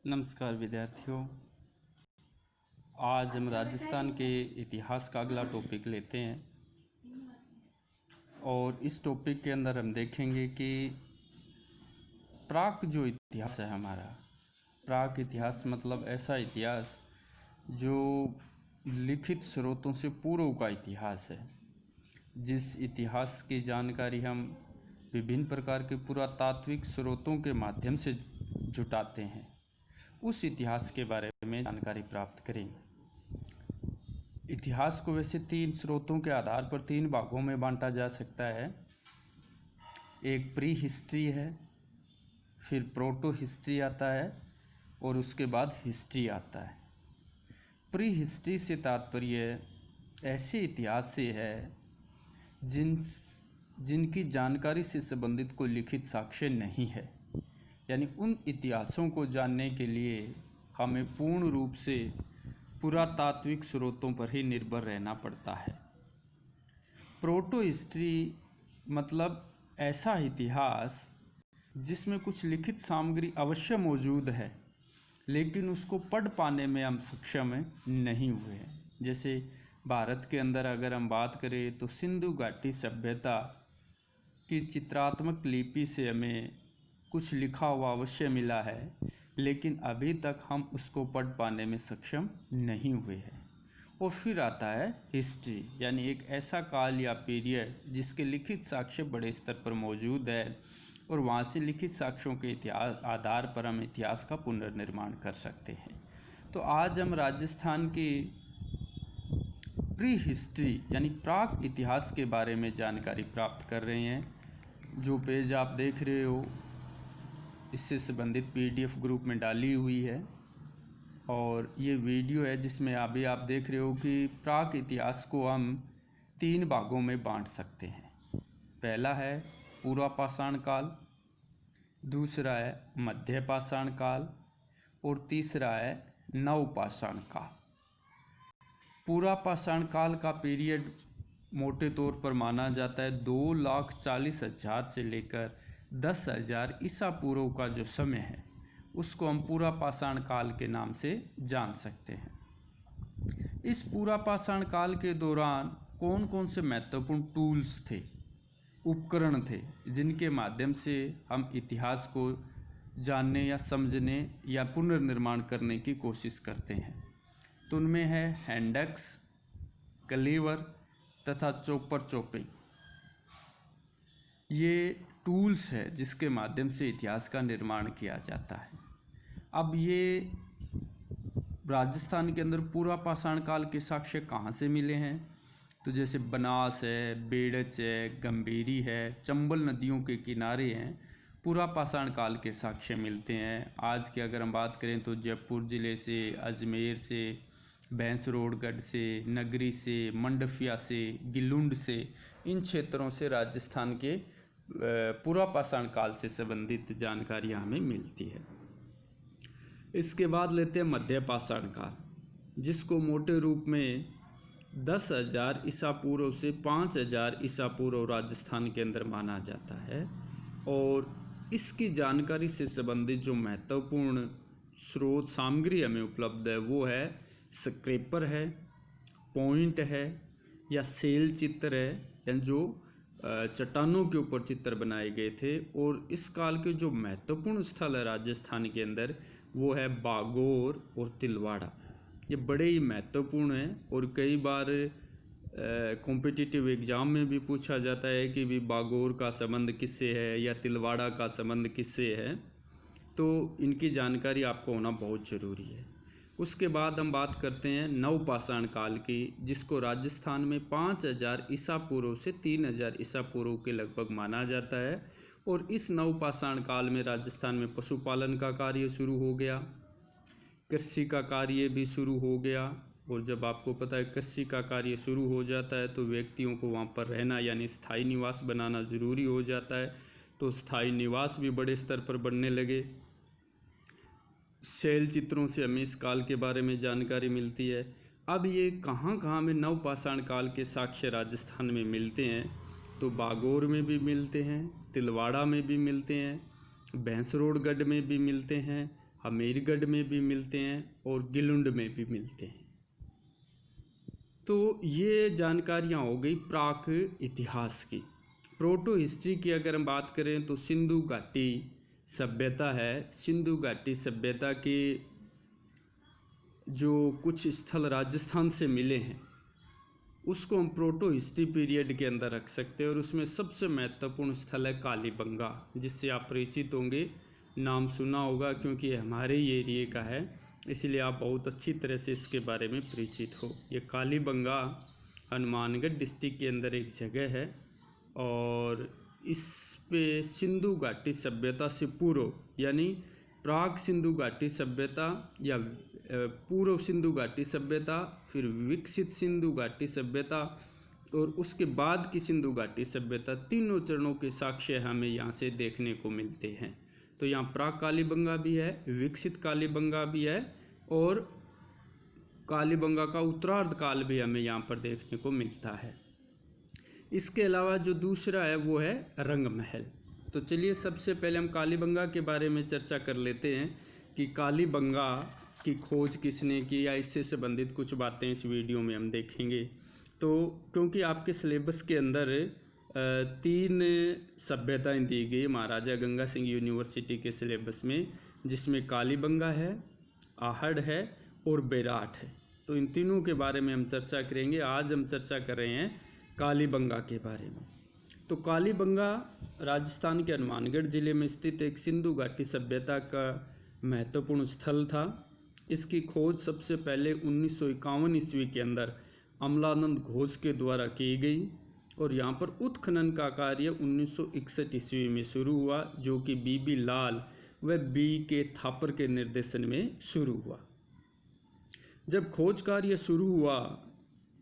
नमस्कार विद्यार्थियों। आज हम राजस्थान के इतिहास का अगला टॉपिक लेते हैं और इस टॉपिक के अंदर हम देखेंगे कि प्राक जो इतिहास है हमारा, प्राक इतिहास मतलब ऐसा इतिहास जो लिखित स्रोतों से पूर्व का इतिहास है। जिस इतिहास की जानकारी हम विभिन्न प्रकार के पुरातात्विक स्रोतों के माध्यम से जुटाते हैं, उस इतिहास के बारे में जानकारी प्राप्त करेंगे। इतिहास को वैसे 3 स्रोतों के आधार पर 3 भागों में बांटा जा सकता है। एक प्री हिस्ट्री है, फिर प्रोटो हिस्ट्री आता है और उसके बाद हिस्ट्री आता है। प्री हिस्ट्री से तात्पर्य ऐसे इतिहास से है जिनकी जानकारी से संबंधित कोई लिखित साक्ष्य नहीं है, यानी उन इतिहासों को जानने के लिए हमें पूर्ण रूप से पुरातात्विक स्रोतों पर ही निर्भर रहना पड़ता है। प्रोटो हिस्ट्री मतलब ऐसा इतिहास जिसमें कुछ लिखित सामग्री अवश्य मौजूद है, लेकिन उसको पढ़ पाने में हम सक्षम नहीं हुए हैं। जैसे भारत के अंदर अगर हम बात करें तो सिंधु घाटी सभ्यता की चित्रात्मक लिपि से हमें कुछ लिखा हुआ अवश्य मिला है, लेकिन अभी तक हम उसको पढ़ पाने में सक्षम नहीं हुए हैं। और फिर आता है हिस्ट्री, यानी एक ऐसा काल या पीरियड जिसके लिखित साक्ष्य बड़े स्तर पर मौजूद है और वहाँ से लिखित साक्ष्यों के इतिहास आधार पर हम इतिहास का पुनर्निर्माण कर सकते हैं। तो आज हम राजस्थान की प्री हिस्ट्री यानी प्राक इतिहास के बारे में जानकारी प्राप्त कर रहे हैं। जो पेज आप देख रहे हो इससे संबंधित PDF ग्रुप में डाली हुई है और ये वीडियो है जिसमें अभी आप देख रहे हो कि प्राक इतिहास को हम 3 भागों में बांट सकते हैं। पहला है पूर्व पाषाण काल, दूसरा है मध्य पाषाण काल और तीसरा है नव पाषाण काल। पूर्व पाषाण काल का पीरियड मोटे तौर पर माना जाता है 2,40,000 से लेकर 10,000 ईसा पूर्व का जो समय है उसको हम पूर्व पाषाण काल के नाम से जान सकते हैं। इस पूर्व पाषाण काल के दौरान कौन कौन से महत्वपूर्ण टूल्स थे, उपकरण थे, जिनके माध्यम से हम इतिहास को जानने या समझने या पुनर्निर्माण करने की कोशिश करते हैं। तो उनमें है हैंडक्स, कलीवर तथा चॉपर चॉपिंग। ये टूल्स है जिसके माध्यम से इतिहास का निर्माण किया जाता है। अब ये राजस्थान के अंदर पूर्व पाषाण काल के साक्ष्य कहाँ से मिले हैं? तो जैसे बनास है, बेड़च है, गंभीरी है, चंबल नदियों के किनारे हैं, पूर्व पाषाण काल के साक्ष्य मिलते हैं। आज की अगर हम बात करें तो जयपुर ज़िले से, अजमेर से, भैंसरोडगढ़ से, नगरी से, मंडफिया से, गिलुंड से, इन क्षेत्रों से राजस्थान के पूर्व पाषाण काल से संबंधित जानकारियाँ हमें मिलती है। इसके बाद लेते हैं मध्य पाषाण काल, जिसको मोटे रूप में 10,000 ईसा पूर्व से 5,000 ईसा पूर्व राजस्थान के अंदर माना जाता है। और इसकी जानकारी से संबंधित जो महत्वपूर्ण स्रोत सामग्री हमें उपलब्ध है वो है स्क्रैपर है, पॉइंट है या सेल चित्र है, यानी जो चट्टानों के ऊपर चित्र बनाए गए थे। और इस काल के जो महत्वपूर्ण स्थल है राजस्थान के अंदर वो है बागोर और तिलवाड़ा। ये बड़े ही महत्वपूर्ण हैं और कई बार कॉम्पिटिटिव एग्ज़ाम में भी पूछा जाता है कि भी बागोर का संबंध किससे है या तिलवाड़ा का संबंध किससे है। तो इनकी जानकारी आपको होना बहुत ज़रूरी है। उसके बाद हम बात करते हैं नवपाषाण काल की, जिसको राजस्थान में 5,000 ईसा पूर्व से 3,000 ईसा पूर्व के लगभग माना जाता है। और इस नवपाषाण काल में राजस्थान में पशुपालन का कार्य शुरू हो गया, कृषि का कार्य भी शुरू हो गया। और जब आपको पता है कृषि का कार्य शुरू हो जाता है तो व्यक्तियों को वहाँ पर रहना यानी स्थायी निवास बनाना ज़रूरी हो जाता है। तो स्थायी निवास भी बड़े स्तर पर बनने लगे। शैल चित्रों से हमें इस काल के बारे में जानकारी मिलती है। अब ये कहाँ कहाँ में नवपाषाण काल के साक्ष्य राजस्थान में मिलते हैं? तो बागोर में भी मिलते हैं, तिलवाड़ा में भी मिलते हैं, भैंसरोडगढ़ में भी मिलते हैं, हमीरगढ़ में भी मिलते हैं और गिलुंड में भी मिलते हैं। तो ये जानकारियाँ हो गई प्राक इतिहास की। प्रोटो हिस्ट्री की अगर हम बात करें तो सिंधु घाटी सभ्यता है। सिंधु घाटी सभ्यता के जो कुछ स्थल राजस्थान से मिले हैं उसको हम प्रोटो हिस्ट्री पीरियड के अंदर रख सकते हैं। और उसमें सबसे महत्वपूर्ण स्थल है कालीबंगा, जिससे आप परिचित होंगे, नाम सुना होगा क्योंकि ये हमारे ही एरिए का है, इसलिए आप बहुत अच्छी तरह से इसके बारे में परिचित हो। ये कालीबंगा हनुमानगढ़ डिस्ट्रिक्ट के अंदर एक जगह है और इस पे सिंधु घाटी सभ्यता से पूर्व यानी प्राग सिंधु घाटी सभ्यता या पूर्व सिंधु घाटी सभ्यता, फिर विकसित सिंधु घाटी सभ्यता और उसके बाद की सिंधु घाटी सभ्यता, तीनों चरणों के साक्ष्य हमें यहाँ से देखने को मिलते हैं। तो यहाँ प्राग कालीबंगा भी है, विकसित कालीबंगा भी है और कालीबंगा का उत्तरार्ध काल भी हमें यहाँ पर देखने को मिलता है। इसके अलावा जो दूसरा है वो है रंग महल। तो चलिए सबसे पहले हम कालीबंगा के बारे में चर्चा कर लेते हैं कि कालीबंगा की खोज किसने की या इससे संबंधित कुछ बातें इस वीडियो में हम देखेंगे। तो क्योंकि आपके सिलेबस के अंदर 3 सभ्यताएं दी गई महाराजा गंगा सिंह यूनिवर्सिटी के सिलेबस में, जिसमें कालीबंगा है, आहड़ है और बेराट है। तो इन तीनों के बारे में हम चर्चा करेंगे। आज हम चर्चा कर रहे हैं कालीबंगा के बारे में। तो कालीबंगा राजस्थान के हनुमानगढ़ जिले में स्थित एक सिंधु घाटी सभ्यता का महत्वपूर्ण स्थल था। इसकी खोज सबसे पहले 1951 ईस्वी के अंदर अमलानंद घोष के द्वारा की गई और यहाँ पर उत्खनन का कार्य 1961 ईस्वी में शुरू हुआ, जो कि बीबी लाल व बी के थापर के निर्देशन में शुरू हुआ। जब खोज कार्य शुरू हुआ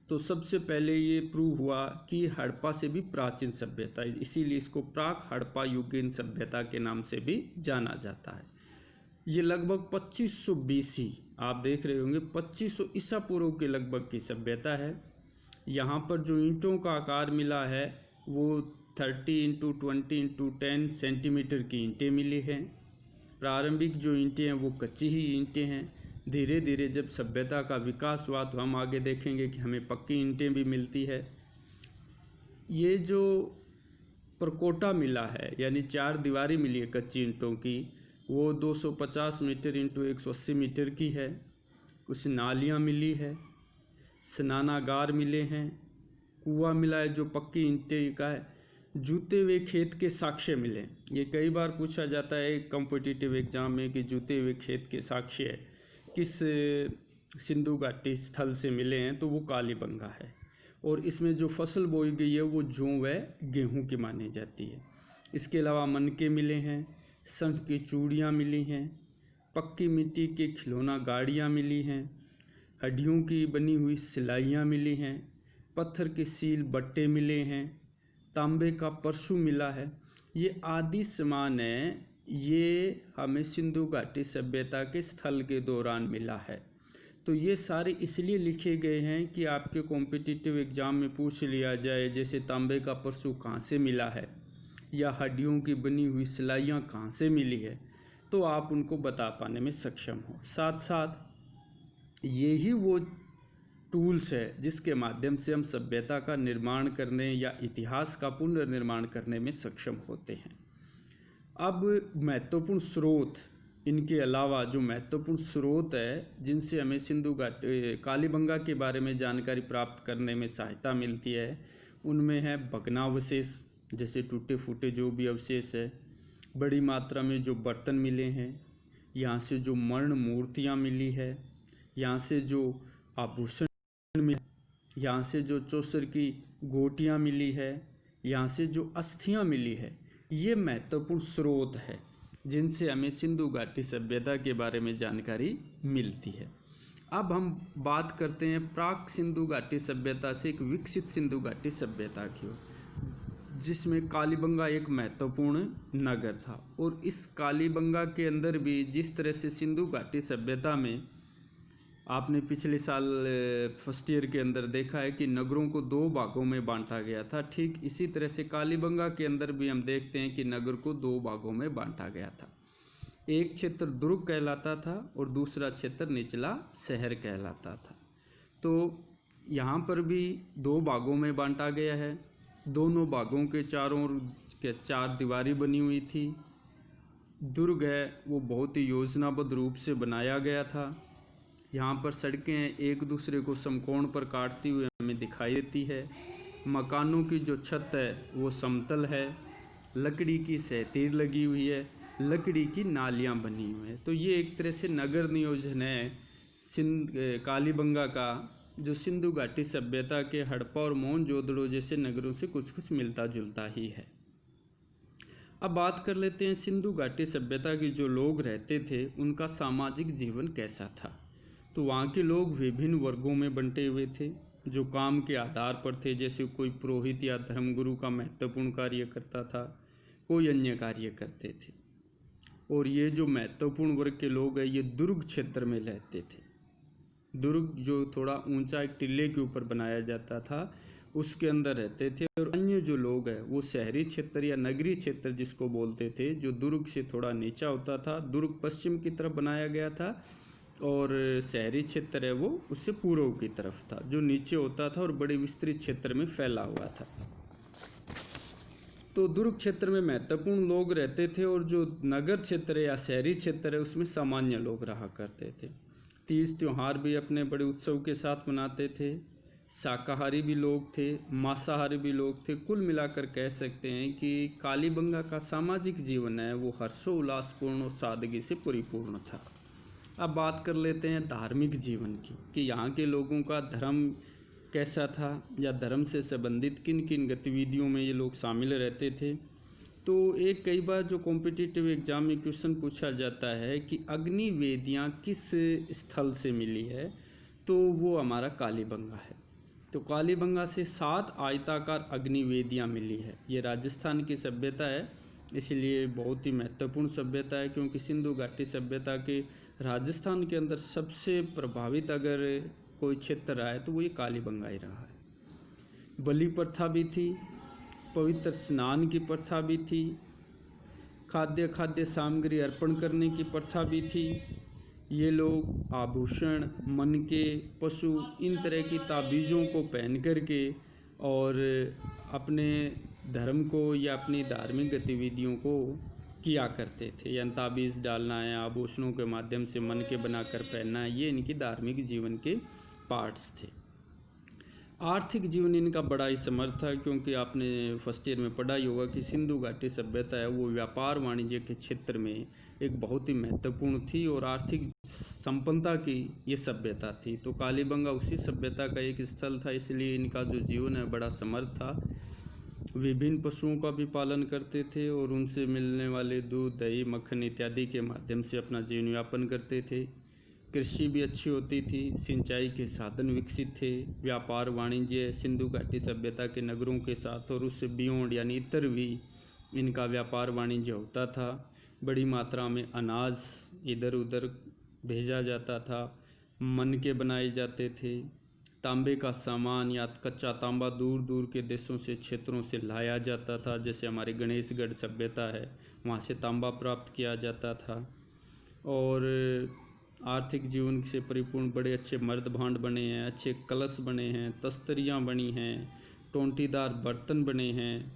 तो सबसे पहले ये प्रूव हुआ कि हड़प्पा से भी प्राचीन सभ्यता है, इसीलिए इसको प्राक हड़प्पा युगीन सभ्यता के नाम से भी जाना जाता है। ये लगभग 2500 BC, आप देख रहे होंगे 2500 ईसा पूर्व के लगभग की सभ्यता है। यहाँ पर जो ईंटों का आकार मिला है वो 30 × 20 × 10 सेंटीमीटर की ईंटें मिली हैं। प्रारंभिक जो ईंटें हैं वो कच्ची ही ईंटें हैं। धीरे धीरे जब सभ्यता का विकास हुआ तो हम आगे देखेंगे कि हमें पक्की ईंटें भी मिलती है। ये जो परकोटा मिला है यानी 4 दीवारी मिली है कच्ची ईंटों की, वो 250 मीटर × 180 मीटर की है। कुछ नालियाँ मिली है, स्नानागार मिले हैं, कुआं मिला है जो पक्की ईंटें का है, जूते हुए खेत के साक्ष्य मिले। ये कई बार पूछा जाता है कॉम्पिटिटिव एग्जाम में कि जूते हुए खेत के साक्ष्य किस सिंधु घाटी स्थल से मिले हैं, तो वो कालीबंगा है। और इसमें जो फसल बोई गई है वो जौ व गेहूँ की मानी जाती है। इसके अलावा मनके मिले हैं, शंख की चूड़ियाँ मिली हैं, पक्की मिट्टी के खिलौना गाड़ियाँ मिली हैं, हड्डियों की बनी हुई सिलाइयाँ मिली हैं, पत्थर के सील बट्टे मिले हैं, तांबे का परशु मिला है। ये आदि सामान है, ये हमें सिंधु घाटी सभ्यता के स्थल के दौरान मिला है। तो ये सारे इसलिए लिखे गए हैं कि आपके कॉम्पिटिटिव एग्ज़ाम में पूछ लिया जाए, जैसे तांबे का परशु कहाँ से मिला है या हड्डियों की बनी हुई सिलाइयाँ कहाँ से मिली है, तो आप उनको बता पाने में सक्षम हो। साथ साथ यही वो टूल्स है जिसके माध्यम से हम सभ्यता का निर्माण करने या इतिहास का पुनर्निर्माण करने में सक्षम होते हैं। अब महत्वपूर्ण स्रोत, इनके अलावा जो महत्वपूर्ण स्रोत है जिनसे हमें सिंधु घाटी कालीबंगा के बारे में जानकारी प्राप्त करने में सहायता मिलती है, उनमें है भग्नावशेष, जैसे टूटे फूटे जो भी अवशेष है, बड़ी मात्रा में जो बर्तन मिले हैं, यहाँ से जो मर्ण मूर्तियाँ मिली है, यहाँ से जो आभूषण मिले, यहाँ से जो चौसर की गोटियाँ मिली है, यहाँ से जो अस्थियाँ मिली है, ये महत्वपूर्ण स्रोत है जिनसे हमें सिंधु घाटी सभ्यता के बारे में जानकारी मिलती है। अब हम बात करते हैं प्राक सिंधु घाटी सभ्यता से एक विकसित सिंधु घाटी सभ्यता की, जिसमें कालीबंगा एक महत्वपूर्ण नगर था। और इस कालीबंगा के अंदर भी जिस तरह से सिंधु घाटी सभ्यता में आपने पिछले साल फर्स्ट ईयर के अंदर देखा है कि नगरों को 2 भागों में बांटा गया था, ठीक इसी तरह से कालीबंगा के अंदर भी हम देखते हैं कि नगर को 2 भागों में बांटा गया था। एक क्षेत्र दुर्ग कहलाता था और दूसरा क्षेत्र निचला शहर कहलाता था। तो यहाँ पर भी 2 भागों में बांटा गया है। दोनों भागों के चारों ओर के 4 दीवारी बनी हुई थी। दुर्ग है वो बहुत ही योजनाबद्ध रूप से बनाया गया था। यहाँ पर सड़कें एक दूसरे को समकोण पर काटती हुई हमें दिखाई देती है। मकानों की जो छत है वो समतल है, लकड़ी की सहतीर लगी हुई है, लकड़ी की नालियाँ बनी हुई हैं। तो ये एक तरह से नगर नियोजन है कालीबंगा का, जो सिंधु घाटी सभ्यता के हड़प्पा और मोहनजोदड़ो जैसे नगरों से कुछ कुछ मिलता जुलता ही है। अब बात कर लेते हैं सिंधु घाटी सभ्यता के जो लोग रहते थे उनका सामाजिक जीवन कैसा था। तो वहाँ के लोग विभिन्न वर्गों में बंटे हुए थे, जो काम के आधार पर थे। जैसे कोई पुरोहित या धर्मगुरु का महत्वपूर्ण कार्य करता था, कोई अन्य कार्य करते थे। और ये जो महत्वपूर्ण वर्ग के लोग हैं ये दुर्ग क्षेत्र में रहते थे। दुर्ग जो थोड़ा ऊंचा एक टिल्ले के ऊपर बनाया जाता था उसके अंदर रहते थे। और अन्य जो लोग हैं वो शहरी क्षेत्र या नगरीय क्षेत्र जिसको बोलते थे, जो दुर्ग से थोड़ा नीचा होता था। दुर्ग पश्चिम की तरफ बनाया गया था और शहरी क्षेत्र है वो उससे पूर्व की तरफ था, जो नीचे होता था और बड़े विस्तृत क्षेत्र में फैला हुआ था। तो दुर्ग क्षेत्र में महत्वपूर्ण लोग रहते थे और जो नगर क्षेत्र या शहरी क्षेत्र है उसमें सामान्य लोग रहा करते थे। तीज त्यौहार भी अपने बड़े उत्सव के साथ मनाते थे। शाकाहारी भी लोग थे, मांसाहारी भी लोग थे। कुल मिलाकर कह सकते हैं कि कालीबंगा का सामाजिक जीवन है वो हर्षोल्लासपूर्ण और सादगी से परिपूर्ण था। अब बात कर लेते हैं धार्मिक जीवन की, कि यहाँ के लोगों का धर्म कैसा था या धर्म से संबंधित किन किन गतिविधियों में ये लोग शामिल रहते थे। तो एक कई बार जो कॉम्पिटिटिव एग्ज़ाम में क्वेश्चन पूछा जाता है कि अग्नि वेदियाँ किस स्थल से मिली है, तो वो हमारा कालीबंगा है। तो कालीबंगा से 7 आयताकार अग्नि वेदियाँ मिली है। ये राजस्थान की सभ्यता है, इसलिए बहुत ही महत्वपूर्ण सभ्यता है, क्योंकि सिंधु घाटी सभ्यता के राजस्थान के अंदर सबसे प्रभावित अगर कोई क्षेत्र रहा है तो वो ये कालीबंगा ही रहा है। बलि प्रथा भी थी, पवित्र स्नान की प्रथा भी थी, खाद्य सामग्री अर्पण करने की प्रथा भी थी। ये लोग आभूषण, मनके, पशु, इन तरह की ताबीज़ों को पहन करके और अपने धर्म को या अपनी धार्मिक गतिविधियों को किया करते थे। या ताबीज़ डालना है, आभूषणों के माध्यम से मनके बनाकर पहनना है, ये इनकी धार्मिक जीवन के पार्ट्स थे। आर्थिक जीवन इनका बड़ा ही समर्थ था, क्योंकि आपने फर्स्ट ईयर में पढ़ा ही होगा कि सिंधु घाटी सभ्यता है वो व्यापार वाणिज्य के क्षेत्र में एक बहुत ही महत्वपूर्ण थी और आर्थिक संपन्नता की ये सभ्यता थी। तो कालीबंगा उसी सभ्यता का एक स्थल था, इसलिए इनका जो जीवन है बड़ा समर्थ था। विभिन्न पशुओं का भी पालन करते थे और उनसे मिलने वाले दूध, दही, मक्खन इत्यादि के माध्यम से अपना जीवन यापन करते थे। कृषि भी अच्छी होती थी, सिंचाई के साधन विकसित थे। व्यापार वाणिज्य सिंधु घाटी सभ्यता के नगरों के साथ और उससे बियॉन्ड यानी इतर भी इनका व्यापार वाणिज्य होता था। बड़ी मात्रा में अनाज इधर उधर भेजा जाता था, मनके बनाए जाते थे। तांबे का सामान या कच्चा तांबा दूर दूर के देशों से, क्षेत्रों से लाया जाता था। जैसे हमारे गणेशगढ़ सभ्यता है, वहाँ से तांबा प्राप्त किया जाता था। और आर्थिक जीवन से परिपूर्ण बड़े अच्छे मर्द भांड बने हैं, अच्छे कलश बने हैं, तस्तरियाँ बनी हैं, टोंटीदार बर्तन बने हैं,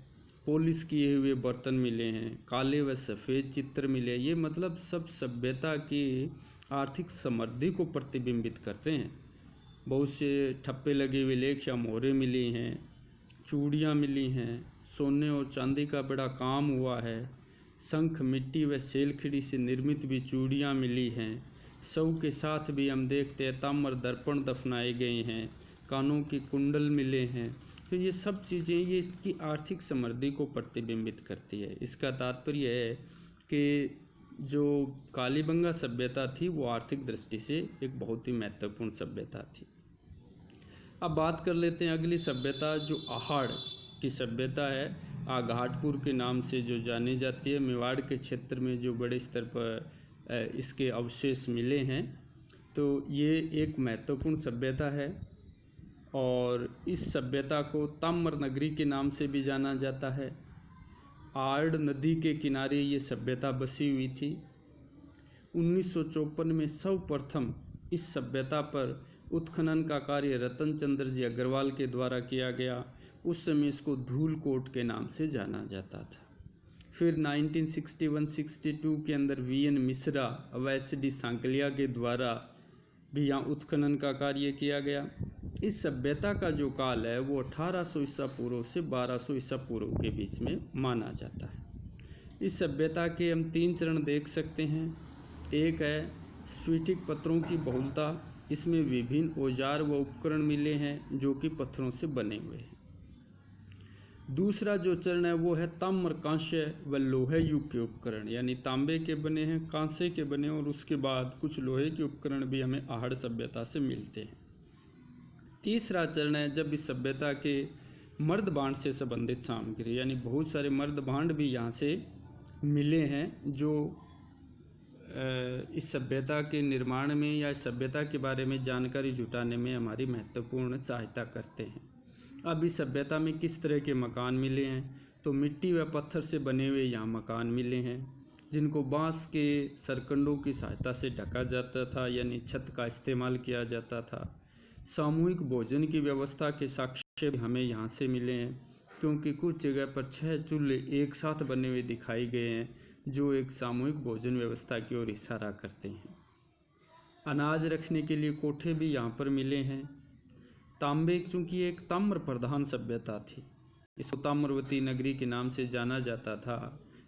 पॉलिश किए हुए बर्तन मिले हैं, काले व सफ़ेद चित्र मिले। ये मतलब सब सभ्यता की आर्थिक समृद्धि को प्रतिबिंबित करते हैं। बहुत से ठप्पे लगे हुए लेख या मोहरे मिली हैं, चूड़ियाँ मिली हैं, सोने और चांदी का बड़ा काम हुआ है। शंख, मिट्टी व सेलखड़ी से निर्मित भी चूड़ियाँ मिली हैं। शव के साथ भी हम देखते हैं ताम्र दर्पण दफनाए गए हैं, कानों के कुंडल मिले हैं। तो ये सब चीज़ें ये इसकी आर्थिक समृद्धि को प्रतिबिंबित करती है। इसका तात्पर्य है कि जो कालीबंगा सभ्यता थी वो आर्थिक दृष्टि से एक बहुत ही महत्वपूर्ण सभ्यता थी। अब बात कर लेते हैं अगली सभ्यता, जो आहाड़ की सभ्यता है, आघाटपुर के नाम से जो जानी जाती है। मेवाड़ के क्षेत्र में जो बड़े स्तर पर इसके अवशेष मिले हैं, तो ये एक महत्वपूर्ण सभ्यता है। और इस सभ्यता को ताम्र नगरी के नाम से भी जाना जाता है। आड़ नदी के किनारे ये सभ्यता बसी हुई थी। 1954 में सर्वप्रथम इस सभ्यता पर उत्खनन का कार्य रतन चंद्र जी अग्रवाल के द्वारा किया गया। उस समय इसको धूलकोट के नाम से जाना जाता था। फिर 1961-62 के अंदर वीएन मिश्रा व एच.डी. सांकलिया के द्वारा भी यहाँ उत्खनन का कार्य किया गया। इस सभ्यता का जो काल है वो 1800 ईसा पूर्व से 1200 ईसा पूर्व के बीच में माना जाता है। इस सभ्यता के हम 3 चरण देख सकते हैं। एक है स्फटिक पत्थरों की बहुलता, इसमें विभिन्न औजार व उपकरण मिले हैं जो कि पत्थरों से बने हुए हैं। दूसरा जो चरण है वो है ताम्र, कांस्य व लोहे युग के उपकरण, यानी तांबे के बने हैं, कांसे के बने और उसके बाद कुछ लोहे के उपकरण भी हमें आहड़ सभ्यता से मिलते हैं। तीसरा चरण है जब इस सभ्यता के मर्द भांड से संबंधित सामग्री, यानी बहुत सारे मर्द भांड भी यहाँ से मिले हैं जो इस सभ्यता के निर्माण में या इस सभ्यता के बारे में जानकारी जुटाने में हमारी महत्वपूर्ण सहायता करते हैं। अब इस सभ्यता में किस तरह के मकान मिले हैं, तो मिट्टी व पत्थर से बने हुए यहाँ मकान मिले हैं जिनको बांस के सरकंडों की सहायता से ढका जाता था, यानी छत का इस्तेमाल किया जाता था। सामूहिक भोजन की व्यवस्था के साक्ष्य हमें यहाँ से मिले हैं, क्योंकि कुछ जगह पर 6 चूल्हे एक साथ बने हुए दिखाई गए हैं जो एक सामूहिक भोजन व्यवस्था की ओर इशारा करते हैं। अनाज रखने के लिए कोठे भी यहाँ पर मिले हैं। तांबे, चूँकि एक ताम्र प्रधान सभ्यता थी, इसको ताम्रवती नगरी के नाम से जाना जाता था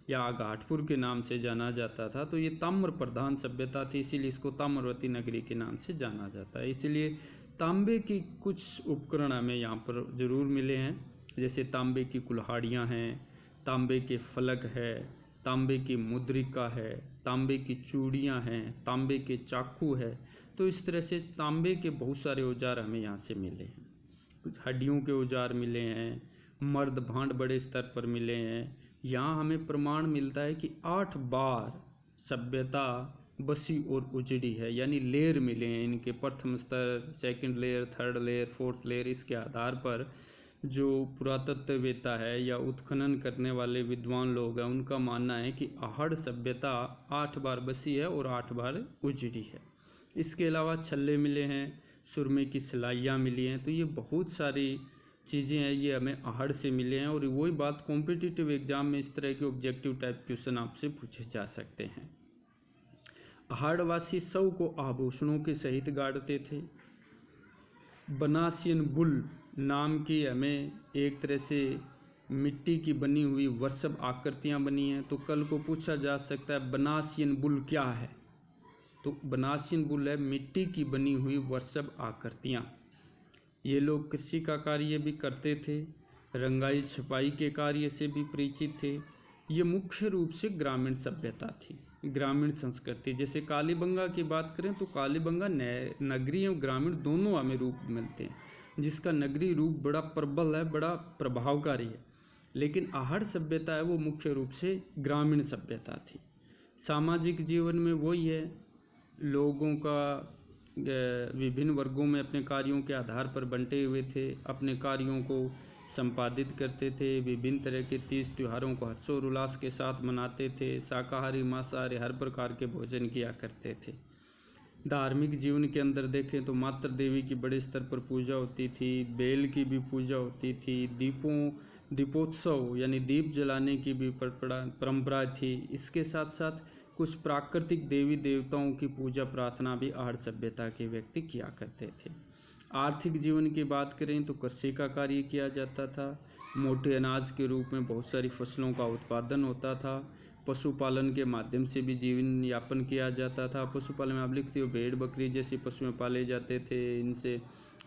या घाटपुर के नाम से जाना जाता था, तो ये ताम्र प्रधान सभ्यता थी, इसीलिए इसको ताम्रवती नगरी के नाम से जाना जाता है। इसलिए तांबे की कुछ उपकरण हमें यहाँ पर ज़रूर मिले हैं, जैसे तांबे की कुल्हाड़ियाँ हैं, तांबे के फलक है, तांबे की मुद्रिका है, तांबे की चूड़ियाँ हैं, तांबे के चाकू है। तो इस तरह से तांबे के बहुत सारे औजार हमें यहाँ से मिले हैं। कुछ हड्डियों के औजार मिले हैं, मर्द भांड बड़े स्तर पर मिले हैं। यहाँ हमें प्रमाण मिलता है कि 8 बार सभ्यता बसी और उजड़ी है, यानी लेयर मिले हैं इनके, प्रथम स्तर, second layer, third layer, fourth layer. इसके आधार पर जो पुरातत्ववेत्ता है या उत्खनन करने वाले विद्वान लोग हैं उनका मानना है कि आहड़ सभ्यता 8 बार बसी है और 8 बार उजड़ी है। इसके अलावा छल्ले मिले हैं, सुरमे की सिलाइयाँ मिली हैं। तो ये बहुत सारी चीज़ें हैं, ये हमें आहड़ से मिले हैं। और वही बात कॉम्पिटिटिव एग्जाम में इस तरह के ऑब्जेक्टिव टाइप क्वेश्चन आपसे पूछे जा सकते हैं। आहड़वासी शव को आभूषणों के सहित गाड़ते थे। बनासियन बुल नाम की हमें एक तरह से मिट्टी की बनी हुई वर्षभ आकृतियाँ बनी हैं। तो कल को पूछा जा सकता है बनासियन बुल क्या है, तो बनासियन बुल है मिट्टी की बनी हुई वर्षभ आकृतियाँ। ये लोग कृषि का कार्य भी करते थे, रंगाई छपाई के कार्य से भी परिचित थे। ये मुख्य रूप से ग्रामीण सभ्यता थी, ग्रामीण संस्कृति। जैसे कालीबंगा की बात करें तो कालीबंगा नगरीय और ग्रामीण दोनों हमें रूप मिलते हैं, जिसका नगरी रूप बड़ा प्रबल है, बड़ा प्रभावकारी है। लेकिन आहड़ सभ्यता है वो मुख्य रूप से ग्रामीण सभ्यता थी। सामाजिक जीवन में वही है, लोगों का विभिन्न वर्गों में अपने कार्यों के आधार पर बंटे हुए थे, अपने कार्यों को संपादित करते थे। विभिन्न तरह के तीज त्योहारों को हर्षोल्लास के साथ मनाते थे। शाकाहारी मांसाहारी हर प्रकार के भोजन किया करते थे। धार्मिक जीवन के अंदर देखें तो मातृ देवी की बड़े स्तर पर पूजा होती थी, बेल की भी पूजा होती थी, दीपोत्सव यानी दीप जलाने की भी परंपरा थी। इसके साथ साथ कुछ प्राकृतिक देवी देवताओं की पूजा प्रार्थना भी आहड़ सभ्यता के व्यक्ति किया करते थे। आर्थिक जीवन की बात करें तो कृषि का कार्य किया जाता था। मोटे अनाज के रूप में बहुत सारी फसलों का उत्पादन होता था। पशुपालन के माध्यम से भी जीवन यापन किया जाता था। पशुपालन में आप लिखते हो भेड़ बकरी जैसी पशुएं पाले जाते थे। इनसे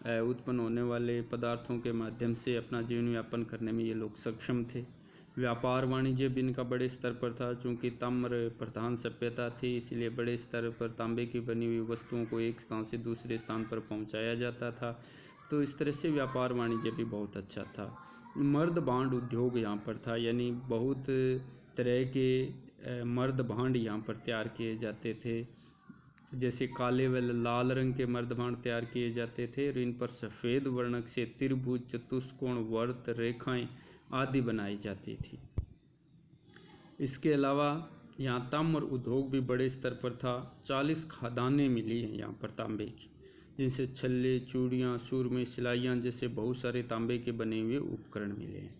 उत्पन्न होने वाले पदार्थों के माध्यम से अपना जीवन यापन करने में ये लोग सक्षम थे। व्यापार वाणिज्य भी इनका बड़े स्तर पर था। चूँकि ताम्र प्रधान सभ्यता थी, इसलिए बड़े स्तर पर तांबे की बनी हुई वस्तुओं को एक स्थान से दूसरे स्थान पर पहुंचाया जाता था। तो इस तरह से व्यापार वाणिज्य भी बहुत अच्छा था। मर्द भांड उद्योग यहाँ पर था, यानी बहुत तरह के मर्द भांड यहाँ पर तैयार किए जाते थे। जैसे काले व लाल रंग के मर्द भांड तैयार किए जाते थे और इन पर सफ़ेद वर्णक से त्रिभुज, चतुष्कोण, वर्त, रेखाएं आदि बनाई जाती थी। इसके अलावा यहाँ ताम्र उद्योग भी बड़े स्तर पर था। 40 खदानें मिली हैं यहाँ पर तांबे की, जिनसे छल्ले, चूड़ियाँ, सूरमे, सिलाइयाँ जैसे बहुत सारे तांबे के बने हुए उपकरण मिले हैं।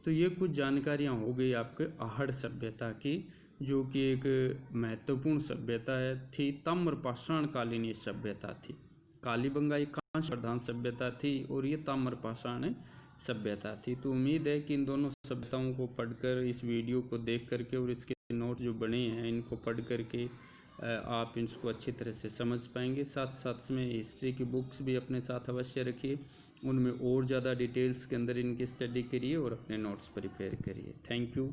तो ये कुछ जानकारियाँ हो गई आपके आहड़ सभ्यता की, जो कि एक महत्वपूर्ण सभ्यता थी। ताम्रपाषाण कालीन ये सभ्यता थी। कालीबंगा एक कांस्य प्रधान सभ्यता थी और ये ताम्रपाषाण सभ्यता थी। तो उम्मीद है कि इन दोनों सभ्यताओं को पढ़कर, इस वीडियो को देख करके और इसके नोट जो बने हैं इनको पढ़ करके आप इसको अच्छी तरह से समझ पाएंगे। साथ साथ में हिस्ट्री की बुक्स भी अपने साथ अवश्य रखिए, उनमें और ज़्यादा डिटेल्स के अंदर इनकी स्टडी करिए और अपने नोट्स प्रिपेयर करिए। Thank you.